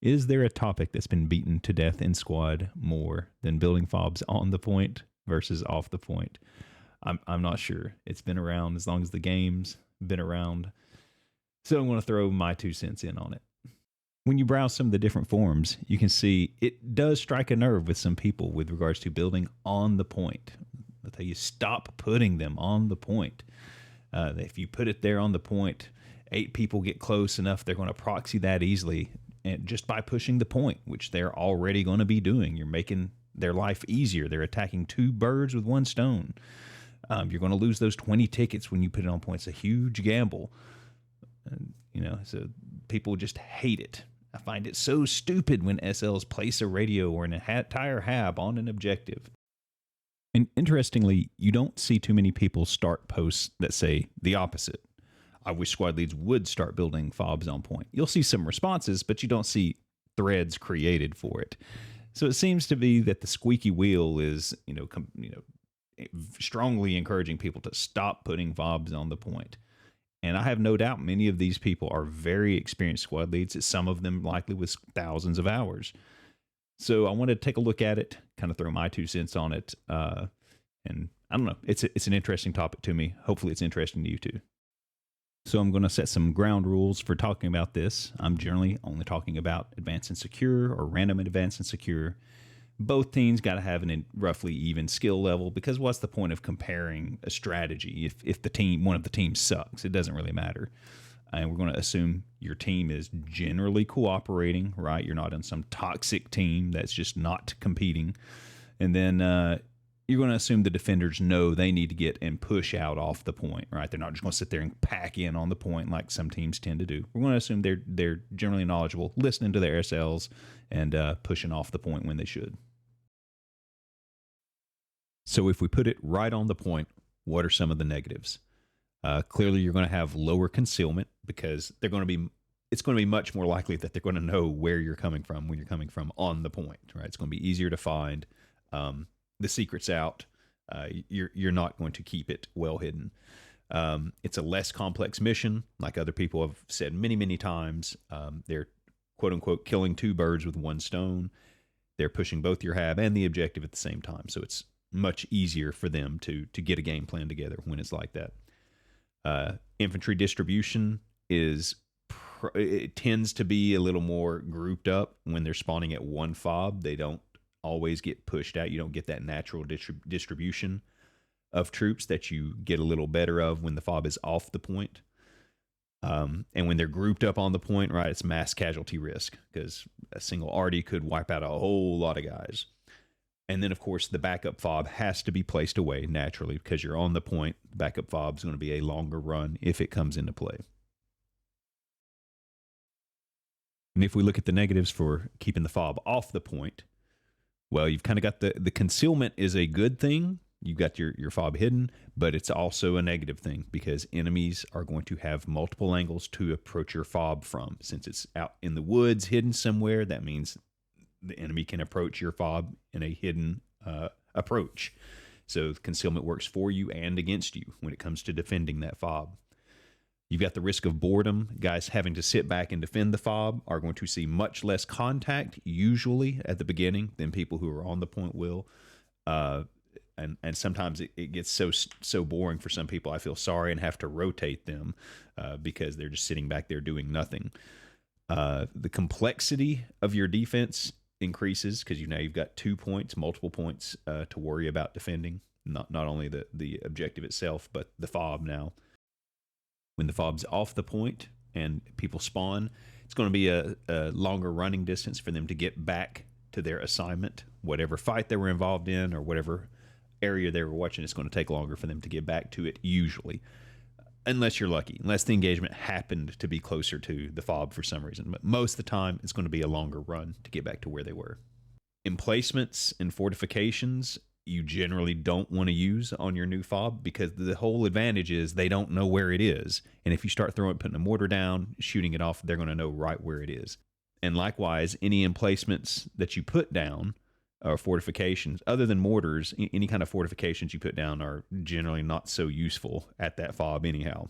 Is there a topic that's been beaten to death in squad more than building FOBs on the point versus off the point? I'm not sure. It's been around as long as the game's been around. So I'm going to throw my 2 cents in on it. When you browse some of the different forums, you can see it does strike a nerve with some people with regards to building on the point. They'll tell you stop putting them on the point. If you put it there on the point, 8 people get close enough, they're going to proxy that easily, and just by pushing the point, which they're already going to be doing. You're making their life easier. They're attacking 2 birds with 1 stone. You're going to lose those 20 tickets when you put it on point. It's a huge gamble. So people just hate it. I find it so stupid when SLs place a radio or an entire hab on an objective. And interestingly, you don't see too many people start posts that say the opposite. I wish squad leads would start building FOBs on point. You'll see some responses, but you don't see threads created for it. So it seems to be that the squeaky wheel is, strongly encouraging people to stop putting FOBs on the point. And I have no doubt many of these people are very experienced squad leads, some of them likely with thousands of hours. So I wanted to take a look at it, kind of throw my 2 cents on it. And I don't know, it's an interesting topic to me. Hopefully it's interesting to you too. So I'm going to set some ground rules for talking about this. I'm generally only talking about advanced and secure or random and advanced and secure. Both teams got to have a roughly even skill level, because what's the point of comparing a strategy if one of the teams sucks? It doesn't really matter. And we're going to assume your team is generally cooperating, right? You're not on some toxic team that's just not competing. And then you're going to assume the defenders know they need to get and push out off the point, right? They're not just going to sit there and pack in on the point like some teams tend to do. We're going to assume they're generally knowledgeable, listening to their SLs, and pushing off the point when they should. So if we put it right on the point, what are some of the negatives? Clearly, you're going to have lower concealment, because it's going to be much more likely that they're going to know where you're coming from when you're coming from on the point, right? It's going to be easier to find. The secret's out. You're not going to keep it well hidden. It's a less complex mission, like other people have said many, many times. They're quote unquote killing 2 birds with 1 stone. They're pushing both your hab and the objective at the same time. So it's much easier for them to get a game plan together when it's like that. Infantry distribution it tends to be a little more grouped up when they're spawning at 1 FOB. They don't always get pushed out. You don't get that natural distribution of troops that you get a little better of when the FOB is off the point. And when they're grouped up on the point, right, it's mass casualty risk, because a single arty could wipe out a whole lot of guys. And then, of course, the backup FOB has to be placed away naturally, because you're on the point. The backup FOB is going to be a longer run if it comes into play. And if we look at the negatives for keeping the FOB off the point, well, you've kind of got the concealment is a good thing. You've got your FOB hidden, but it's also a negative thing, because enemies are going to have multiple angles to approach your FOB from. Since it's out in the woods, hidden somewhere, that means the enemy can approach your FOB in a hidden approach. So concealment works for you and against you when it comes to defending that FOB. You've got the risk of boredom. Guys having to sit back and defend the FOB are going to see much less contact, usually at the beginning, than people who are on the point will. And sometimes it gets so boring for some people. I feel sorry and have to rotate them because they're just sitting back there doing nothing. The complexity of your defense increases, because you've got 2 points, multiple points to worry about defending. Not only the objective itself, but the FOB now. When the FOB's off the point and people spawn, it's going to be a longer running distance for them to get back to their assignment. Whatever fight they were involved in or whatever area they were watching, it's going to take longer for them to get back to it, usually. Unless you're lucky, unless the engagement happened to be closer to the FOB for some reason. But most of the time, it's going to be a longer run to get back to where they were. Emplacements and fortifications, you generally don't want to use on your new FOB, because the whole advantage is they don't know where it is. And if you start putting a mortar down, shooting it off, they're going to know right where it is. And likewise, any emplacements that you put down or fortifications, other than mortars, any kind of fortifications you put down are generally not so useful at that FOB anyhow.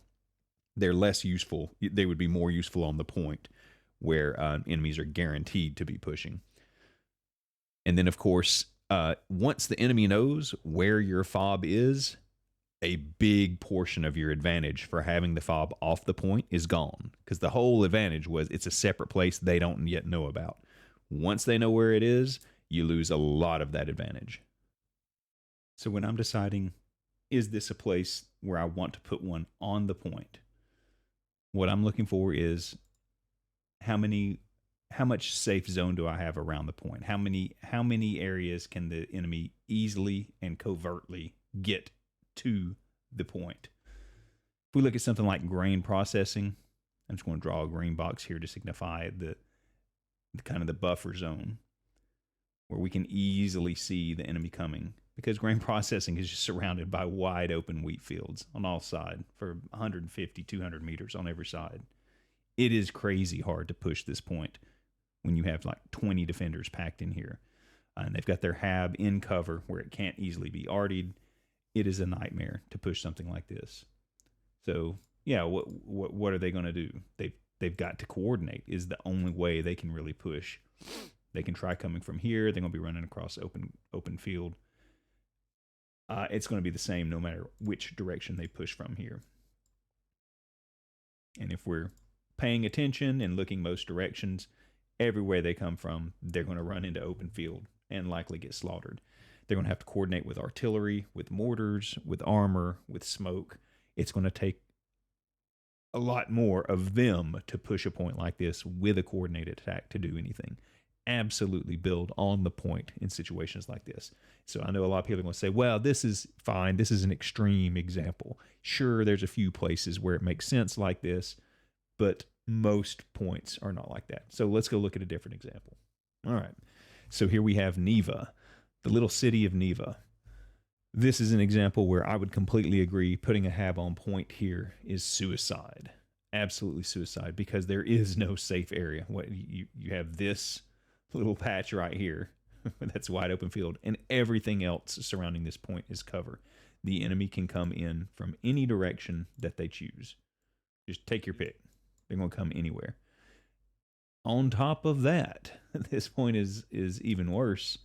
They're less useful. They would be more useful on the point where enemies are guaranteed to be pushing. And then, of course, once the enemy knows where your FOB is, a big portion of your advantage for having the FOB off the point is gone, because the whole advantage was it's a separate place they don't yet know about. Once they know where it is, you lose a lot of that advantage. So when I'm deciding, is this a place where I want to put one on the point, what I'm looking for is how much safe zone do I have around the point? How many areas can the enemy easily and covertly get to the point? If we look at something like grain processing, I'm just going to draw a green box here to signify the kind of the buffer zone where we can easily see the enemy coming, because grain processing is just surrounded by wide open wheat fields on all sides for 150, 200 meters on every side. It is crazy hard to push this point when you have like 20 defenders packed in here. And they've got their hab in cover where it can't easily be artied. It is a nightmare to push something like this. So, yeah, what are they going to do? They've got to coordinate is the only way they can really push. They can try coming from here. They're going to be running across open field. It's going to be the same no matter which direction they push from here. And if we're paying attention and looking most directions, everywhere they come from, they're going to run into open field and likely get slaughtered. They're going to have to coordinate with artillery, with mortars, with armor, with smoke. It's going to take a lot more of them to push a point like this with a coordinated attack to do anything. Absolutely build on the point in situations like this. So I know a lot of people are going to say, well, this is fine. This is an extreme example. Sure, there's a few places where it makes sense like this, but most points are not like that. So let's go look at a different example. All right. So here we have Neva, the little city of Neva. This is an example where I would completely agree putting a hab on point here is suicide. Absolutely suicide, because there is no safe area. What you have this little patch right here that's wide open field, and everything else surrounding this point is cover. The enemy can come in from any direction that they choose. Just take your pick. They're going to come anywhere. On top of that, this point is even worse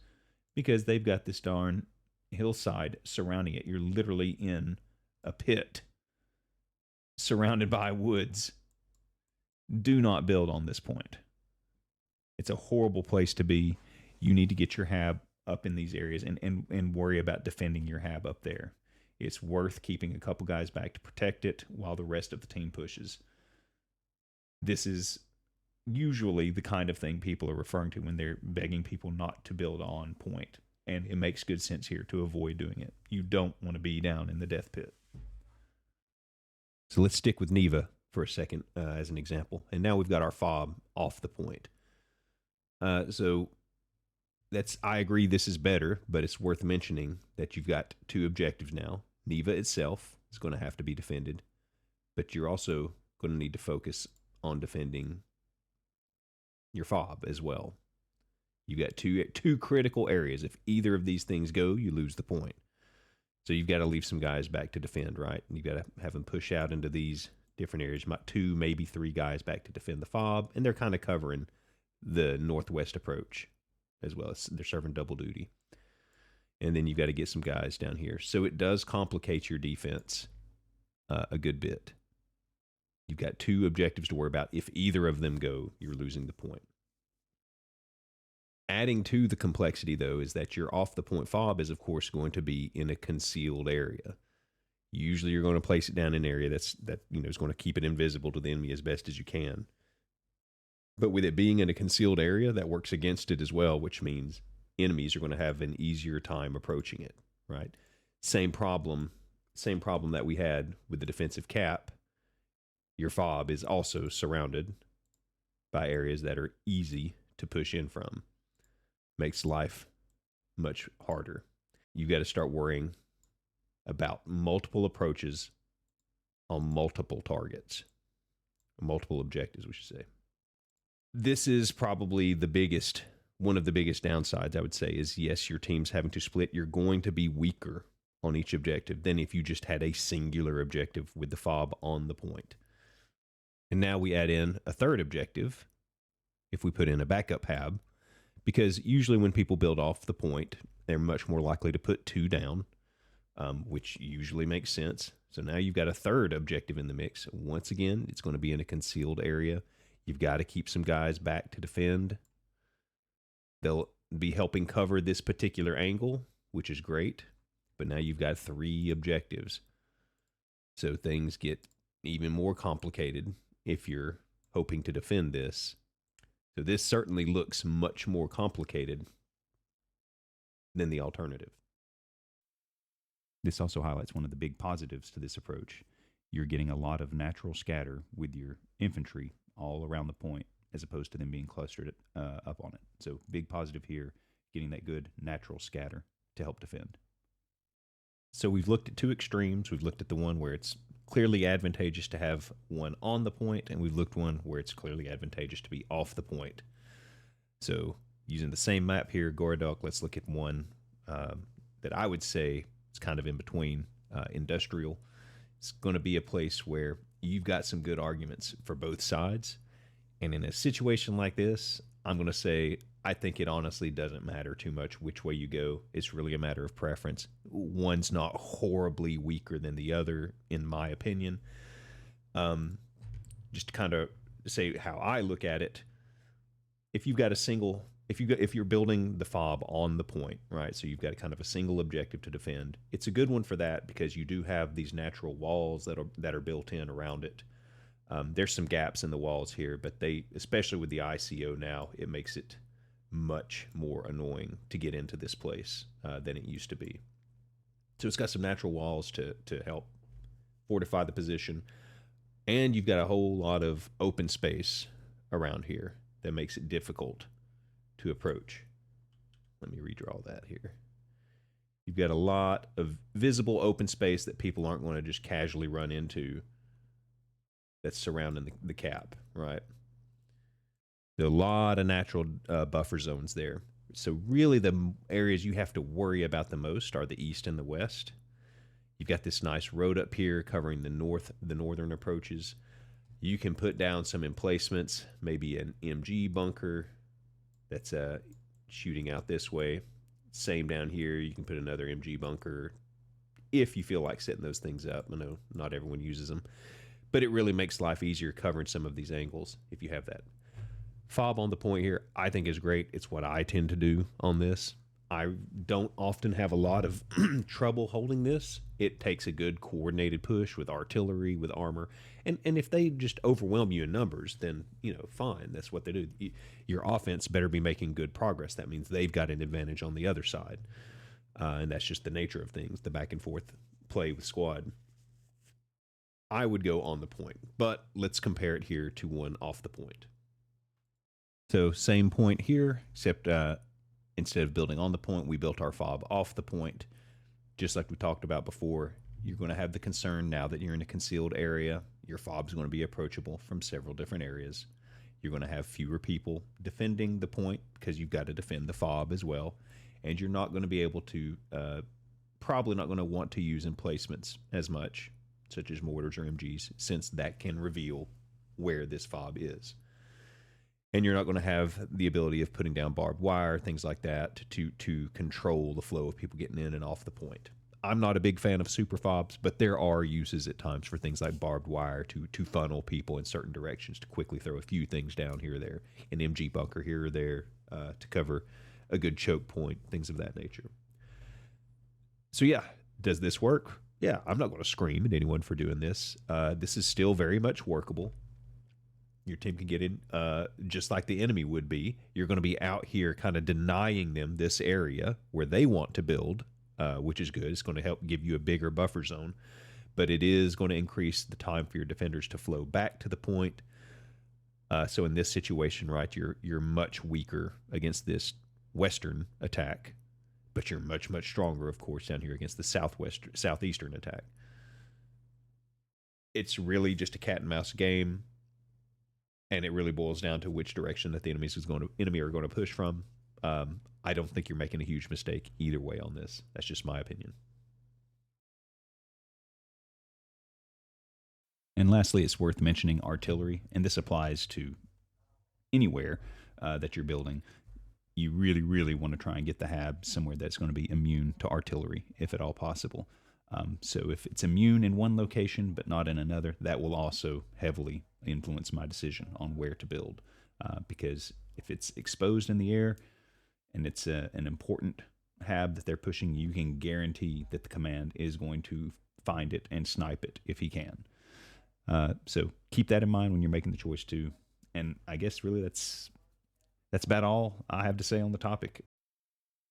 because they've got this darn hillside surrounding it. You're literally in a pit surrounded by woods. Do not build on this point. It's a horrible place to be. You need to get your hab up in these areas and worry about defending your hab up there. It's worth keeping a couple guys back to protect it while the rest of the team pushes. This is usually the kind of thing people are referring to when they're begging people not to build on point. And it makes good sense here to avoid doing it. You don't want to be down in the death pit. So let's stick with Neva for a second as an example. And now we've got our FOB off the point. So I agree this is better, but it's worth mentioning that you've got two objectives now. Neva itself is going to have to be defended, but you're also going to need to focus on defending your FOB as well. You got two critical areas. If either of these things go, you lose the point. So you've got to leave some guys back to defend, right? And you've got to have them push out into these different areas. About 2, maybe 3 guys back to defend the FOB, and they're kind of covering the northwest approach as well. They're serving double duty. And then you've got to get some guys down here. So it does complicate your defense a good bit. You've got 2 objectives to worry about. If either of them go, you're losing the point. Adding to the complexity, though, is that your off-the-point FOB is, of course, going to be in a concealed area. Usually you're going to place it down in an area that is going to keep it invisible to the enemy as best as you can. But with it being in a concealed area, that works against it as well, which means enemies are going to have an easier time approaching it, right? Same problem that we had with the defensive cap. Your FOB is also surrounded by areas that are easy to push in from. Makes life much harder. You got to start worrying about multiple approaches on multiple targets, multiple objectives, we should say. This is probably one of the biggest downsides, I would say, is yes, your team's having to split. You're going to be weaker on each objective than if you just had a singular objective with the FOB on the point. And now we add in a third objective, if we put in a backup hab, because usually when people build off the point, they're much more likely to put 2 down, which usually makes sense. So now you've got a third objective in the mix. Once again, it's going to be in a concealed area. You've got to keep some guys back to defend. They'll be helping cover this particular angle, which is great. But now you've got 3 objectives. So things get even more complicated if you're hoping to defend this. So this certainly looks much more complicated than the alternative. This also highlights one of the big positives to this approach. You're getting a lot of natural scatter with your infantry all around the point, as opposed to them being clustered up on it. So big positive here, getting that good natural scatter to help defend. So we've looked at 2 extremes. We've looked at the one where it's clearly advantageous to have one on the point, and we've looked one where it's clearly advantageous to be off the point. So using the same map here, Goradok, let's look at one that I would say is kind of in between. Industrial. It's going to be a place where you've got some good arguments for both sides. And in a situation like this, I'm going to say I think it honestly doesn't matter too much which way you go. It's really a matter of preference. One's not horribly weaker than the other, in my opinion. Just to kind of say how I look at it, if you've got a single, if you're building the FOB on the point, right? So you've got kind of a single objective to defend. It's a good one for that because you do have these natural walls that are built in around it. There's some gaps in the walls here, but they, especially with the ICO now, it makes it much more annoying to get into this place than it used to be. So it's got some natural walls to help fortify the position, and you've got a whole lot of open space around here that makes it difficult to approach. Let me redraw that here. You've got a lot of visible open space that people aren't going to just casually run into that's surrounding the cap, right? There are a lot of natural buffer zones there. So really the areas you have to worry about the most are the east and the west. You've got this nice road up here covering the northern approaches. You can put down some emplacements, maybe an MG bunker that's shooting out this way. Same down here, you can put another MG bunker if you feel like setting those things up. I know not everyone uses them, but it really makes life easier covering some of these angles if you have that. FOB on the point here, I think is great. It's what I tend to do on this. I don't often have a lot of trouble holding this. It takes a good coordinated push with artillery, with armor. And if they just overwhelm you in numbers, then, fine. That's what they do. Your offense better be making good progress. That means they've got an advantage on the other side. And that's just the nature of things, the back and forth play with squad. I would go on the point, but let's compare it here to one off the point. So same point here, except instead of building on the point, we built our FOB off the point. Just like we talked about before, you're going to have the concern now that you're in a concealed area. Your FOB is going to be approachable from several different areas. You're going to have fewer people defending the point because you've got to defend the FOB as well. And you're not going to be able to, probably not going to want to use emplacements as much, such as mortars or MGs, since that can reveal where this FOB is. And you're not going to have the ability of putting down barbed wire, things like that, to control the flow of people getting in and off the point. I'm not a big fan of super FOBs, but there are uses at times for things like barbed wire to funnel people in certain directions, to quickly throw a few things down here or there, an MG bunker here or there to cover a good choke point, things of that nature. So yeah, does this work? Yeah, I'm not going to scream at anyone for doing this. This is still very much workable. Your team can get in just like the enemy would be. You're going to be out here kind of denying them this area where they want to build, which is good. It's going to help give you a bigger buffer zone, but it is going to increase the time for your defenders to flow back to the point. So in this situation, right, you're much weaker against this western attack, but you're much, much stronger, of course, down here against the southeastern attack. It's really just a cat and mouse game. And it really boils down to which direction that the enemy are going to push from. I don't think you're making a huge mistake either way on this. That's just my opinion. And lastly, it's worth mentioning artillery, and this applies to anywhere that you're building, you really, really want to try and get the HAB somewhere that's going to be immune to artillery, if at all possible. So if it's immune in one location but not in another, that will also heavily influence my decision on where to build. Because if it's exposed in the air and it's an important HAB that they're pushing, you can guarantee that the command is going to find it and snipe it if he can. So keep that in mind when you're making the choice too. And I guess really that's about all I have to say on the topic.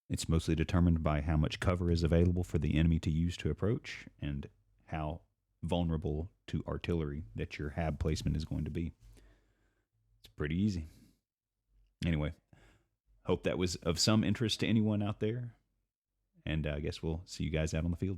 It's mostly determined by how much cover is available for the enemy to use to approach and how vulnerable to artillery that your HAB placement is going to be. It's pretty easy. Anyway, hope that was of some interest to anyone out there. And I guess we'll see you guys out on the field.